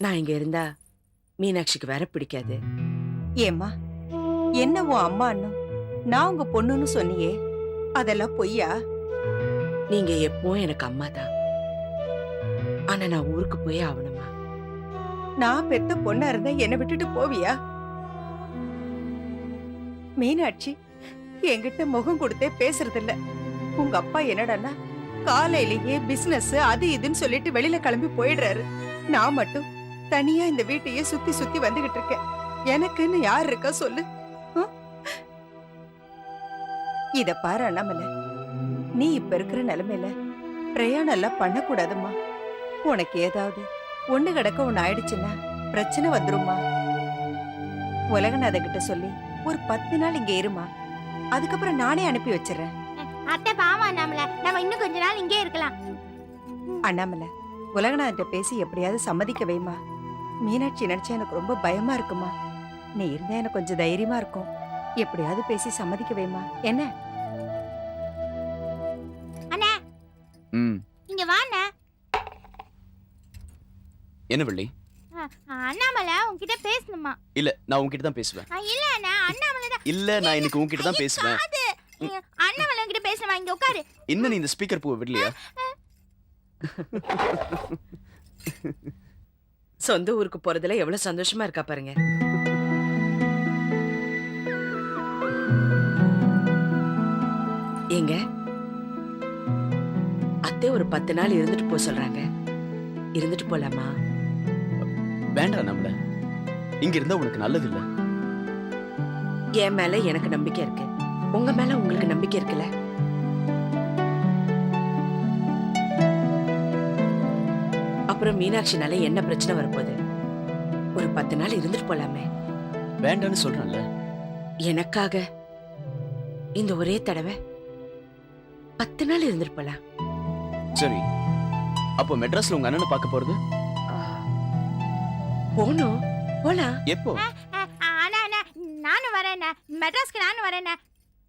நான் இங்க இருந்தா மீனாட்சிக்கு வேற பிடிக்காது. ஏம்மா, என்ன உன் அம்மா அண்ணும் நான் உங்க பொண்ணுன்னு சொன்னியே, அதெல்லாம் பொய்யா? நீங்க எப்பவும் எனக்கு அம்மா தான். ஆனா நான் ஊருக்கு போய் ஆகணுமா? நான் பெத்த பொண்ணா இருந்தா என்னை விட்டுட்டு போவியா? மீனாட்சி என்கிட்ட முகம் கொடுத்தே பேசுறது இல்ல. உங்க அப்பா என்னடான்னா காலையிலேயே பிசினஸ் அது இதுன்னு சொல்லிட்டு வெளியில கிளம்பி போயிடுறாரு. நான் மட்டும் தனியா இந்த வீட்டையே சுத்தி சுத்தி வந்துகிட்டு இருக்கேன். எனக்குன்னு யார் இருக்கா சொல்லு? ஆ? இத பாரு அண்ணாமலை, நீ இப்ப இருக்கிற நிலைமையில பிரயாணம் எல்லாம் பண்ணக்கூடாதும்மா. உனக்கு ஏதாவது ஒண்ணு கிடக்க ஒண்ணு ஆயிடுச்சுன்னா பிரச்சனை வந்துருமா. உலகநாத கிட்ட சொல்லி ஒரு 10 நாள் இங்க இருமா. அதுக்கப்புறம் நானே அனுப்பி வச்சிடறேன். அத்தை பாவம் அண்ணாமலை, நம்ம இன்னும் கொஞ்ச நாள் இங்கே இருக்கலாம். அண்ணாமலை, உலகநாதன் பேசி எப்படியாவது சம்மதிக்க வைமா. மீனாட்சி நினைச்சா எனக்கு ரொம்ப பயமா இருக்குமா. நீ இருந்தா எனக்கு கொஞ்சம் தைரியமா இருக்கும். எப்படியாவது பேசி சம்மதிக்க வைமா. என்ன? அண்ணா ம் இங்க வா அண்ணா. என்ன வள்ளி? அண்ணாமலை உன்கிட்ட பேசணுமா? இல்ல, நான் உன்கிட்ட தான் பேசுவேன். இல்ல அண்ணா, அண்ணாமலை தான். இல்ல, நான் இன்னைக்கு உன்கிட்ட தான் பேசுவேன். அண்ணாமலை உன்கிட்ட பேசணுமா? இங்க உட்காரு. இன்னும் நீ இந்த ஸ்பீக்கர் பூவை விடலையா? சொந்த ஊருக்கு போறதுல எவ்வளவு சந்தோஷமா இருக்கா பாருங்க. ஏங்க, அத்தை ஒரு 10 நாள் இருந்துட்டு போக சொல்றாங்க. இருந்துட்டு போலாமா? வேண்டாம் நம்மள. இங்க இருந்தா உனக்கு நல்லது இல்ல. என் மேல எனக்கு நம்பிக்கை இருக்கு. உங்க மேல உங்களுக்கு நம்பிக்கை இருக்குல்ல? அப்புறம் மீனாட்சினால என்ன பிரச்சனை வரப்போகுது? ஒரு 10 நாள் இருந்துட்டு போலாமே. வேண்டான்னு சொல்றேன்ல. எனக்காக இந்த ஒரே தடவை 10 நாள் இருந்துட்டு போலாம். சரி, அப்போ மெட்ராஸ்ல உங்க அண்ணனை பார்க்க போறது போனோம், போலாம். எப்போ? அண்ணா அண்ணா, நானும் வரேன் அண்ணா. மெட்ராஸ்க்கு நானும் வரேன் அண்ணா.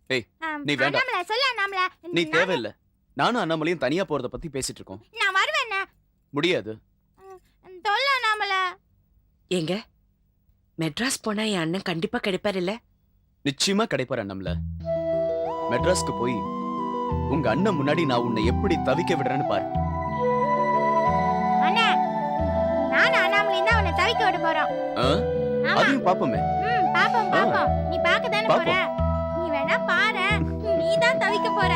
ஏய், நீ வேண்டாம். அண்ணாமலை சொல்லு அண்ணாமலை. நீ தேவையில்ல. நானும் அண்ணாமலையும் தனியா போறத பத்தி பேசிட்டு இருக்கோம். நான் வருவேன் அண்ணா. முடியாது. தொல்ல அண்ணாமலை. ஏங்க, மெட்ராஸ் போனா என் அண்ணன் கண்டிப்பா கிடைப்பாரு இல்ல? நிச்சயமா கிடைப்பாரு அண்ணாமல. மெட்ராஸ்க்கு போய் உங்க அண்ணன் முன்னாடி நான் உன்னை எப்படி தவிக்க விடுறேன்னு பாரு. அண்ணா, நானும் அண்ணாமலையும் தான் உன்னை தவிக்க விட போறோம். ஆ? ஆமா. அதையும் பாப்போமே. பாப்போம் பாப்போம். நீ பார்க்க தானே போற. நீ வேணா பாரு. நீ தான் தவிக்க போற.